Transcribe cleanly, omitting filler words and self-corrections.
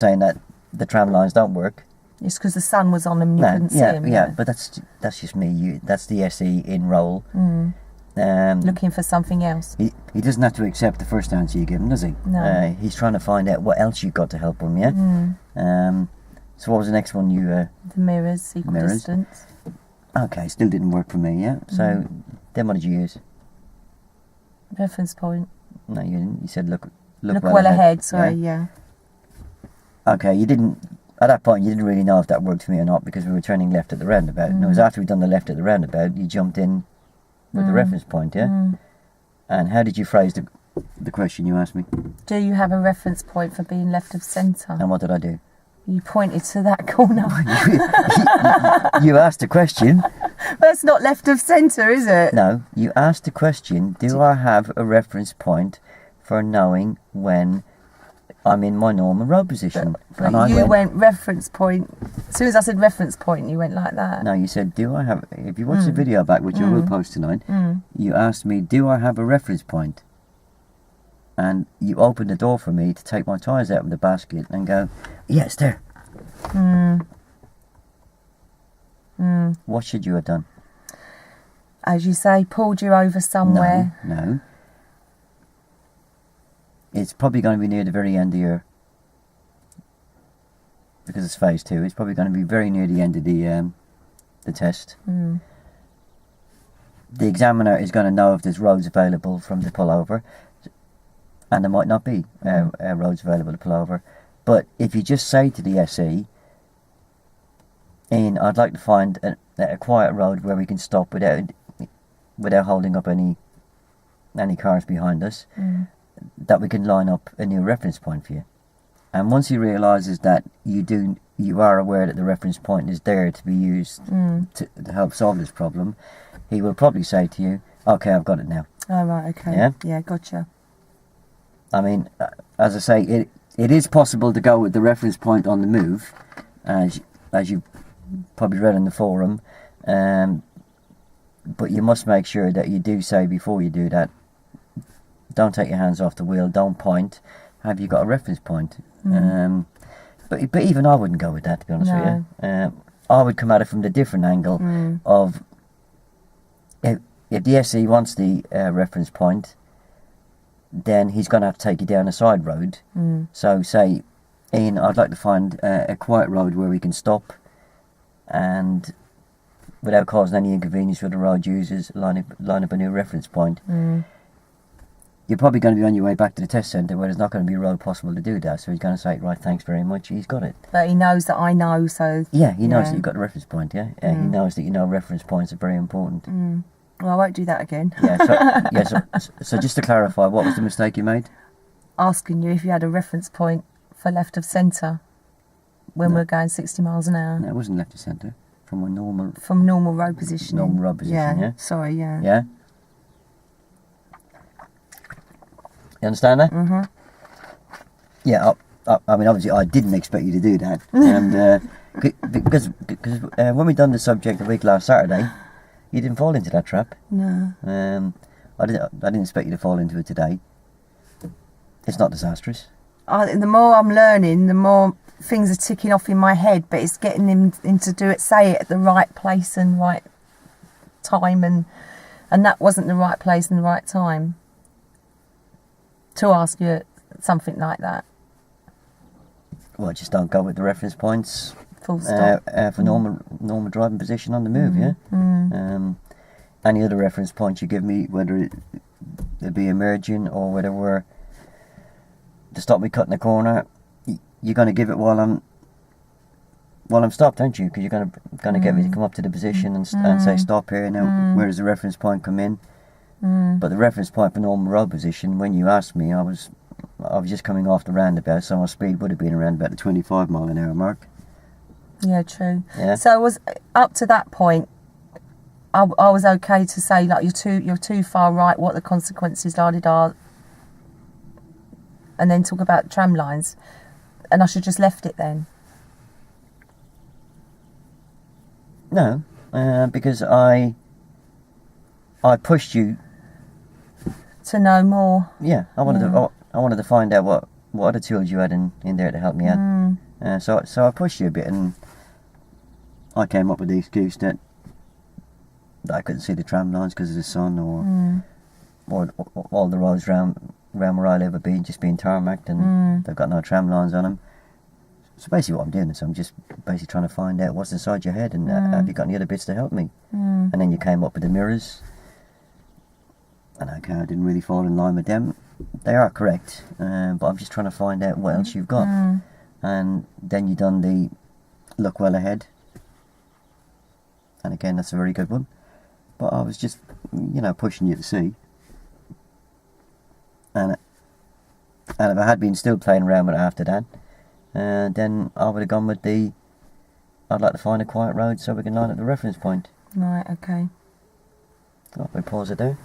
saying that the tram lines don't work. It's because the sun was on them and you couldn't see them. Yeah, but that's just me. That's the SE in role. Looking for something else. He doesn't have to accept the first answer you give him, does he? No. He's trying to find out what else you've got to help him, yeah? So what was the next one you... the mirrors, equal distance. Okay, still didn't work for me, yeah? So then what did you use? Reference point. No, you didn't. You said look well ahead. Sorry, yeah. Okay, you didn't... At that point, you didn't really know if that worked for me or not because we were turning left at the roundabout. And it was after we'd done the left at the roundabout, you jumped in with the reference point, yeah? And how did you phrase the question you asked me? Do you have a reference point for being left of centre? And what did I do? You pointed to that corner. You asked a question. That's not left of centre, is it? No, you asked the question, do I have a reference point for knowing when I'm in my normal road position? But you went reference point. As soon as I said reference point, you went like that. No, you said, do I have... If you watch the video back, which I will post tonight, you asked me, do I have a reference point? And you opened the door for me to take my tyres out of the basket and go, yeah, it's there. What should you have done? As you say, pulled you over somewhere. No. It's probably going to be near the very end of your... Because it's phase 2, it's probably going to be very near the end of the test. The examiner is going to know if there's roads available from the pullover, and there might not be roads available to pull over. But if you just say to the SE, Ian, I'd like to find a quiet road where we can stop without holding up any cars behind us, that we can line up a new reference point for you. And once he realises that you are aware that the reference point is there to be used to help solve this problem, he will probably say to you, okay, I've got it now. Oh, right, okay. Yeah, gotcha. I mean, as I say, it is possible to go with the reference point on the move, as you probably read in the forum, but you must make sure that you do say before you do that, don't take your hands off the wheel, don't point, have you got a reference point? But even I wouldn't go with that, to be honest with you. I would come at it from the different angle of, if the SE wants the reference point, then he's going to have to take you down a side road. So say, Ian, I'd like to find a quiet road where we can stop and without causing any inconvenience for the road users, line up a new reference point. You're probably going to be on your way back to the test centre where there's not going to be a road possible to do that. So he's going to say, right, thanks very much, he's got it. But he knows that I know, so... Yeah, he knows that you've got the reference point, yeah? He knows that reference points are very important. Well, I won't do that again. So just to clarify, what was the mistake you made? Asking you if you had a reference point for left of centre when we're going 60 miles an hour. No, it wasn't left of centre. From normal road position. Normal road position, yeah? Sorry, yeah. Yeah? You understand that? Yeah, I mean, obviously I didn't expect you to do that. And because when we done the subject a week last Saturday, you didn't fall into that trap. No. I didn't expect you to fall into it today. It's not disastrous. The more I'm learning, the more things are ticking off in my head, but it's getting him to say it at the right place and right time, and that wasn't the right place and the right time to ask you something like that. Well, just don't go with the reference points. Full stop. For normal driving position on the move, yeah? Any other reference points you give me, whether it be emerging or whether we're to stop me cutting the corner, you're going to give it while I'm stopped, aren't you? Because you're going to get me to come up to the position and say stop here. Now, where does the reference point come in? But the reference point for normal road position, when you asked me, I was just coming off the roundabout, so my speed would have been around about the 25 mile an hour mark. Yeah, true. Yeah. So I was up to that point. I was okay to say, like, you're too far right. What the consequences are, and then talk about tram lines, and I should just left it then. No, because I pushed you to know more. Yeah, I wanted to find out what other tools you had in there to help me out. So I pushed you a bit, and I came up with the excuse that I couldn't see the tram lines because of the sun, or all the roads around where I live are just being tarmacked, and they've got no tram lines on them. So basically what I'm doing is I'm just basically trying to find out what's inside your head, and have you got any other bits to help me? And then you came up with the mirrors, and okay, I didn't really fall in line with them. They are correct, but I'm just trying to find out what else you've got. And then you done the look well ahead, and again, that's a very good one. But I was just, pushing you to see. And if I had been still playing around with it after that, then I would have gone with I'd like to find a quiet road so we can line up the reference point. Right, okay. So we pause it there.